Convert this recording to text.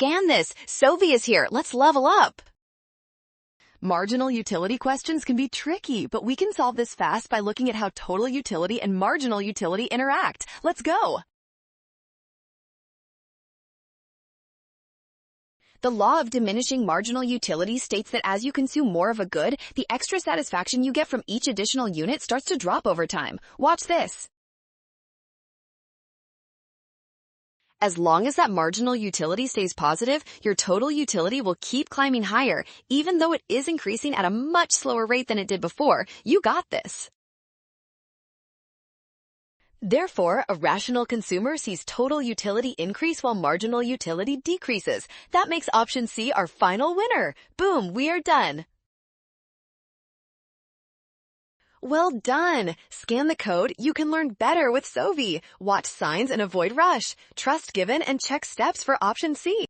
Scan this. Sovi is here. Let's level up. Marginal utility questions can be tricky, but we can solve this fast by looking at how total utility and marginal utility interact. Let's go. The law of diminishing marginal utility states that as you consume more of a good, the extra satisfaction you get from each additional unit starts to drop over time. Watch this. As long as that marginal utility stays positive, your total utility will keep climbing higher, even though it is increasing at a much slower rate than it did before. You got this. Therefore, a rational consumer sees total utility increase while marginal utility decreases. That makes option C our final winner. Boom, we are done. Well done! Scan the code. You can learn better with Sovi. Watch signs and avoid rush. Trust given and check steps for option C.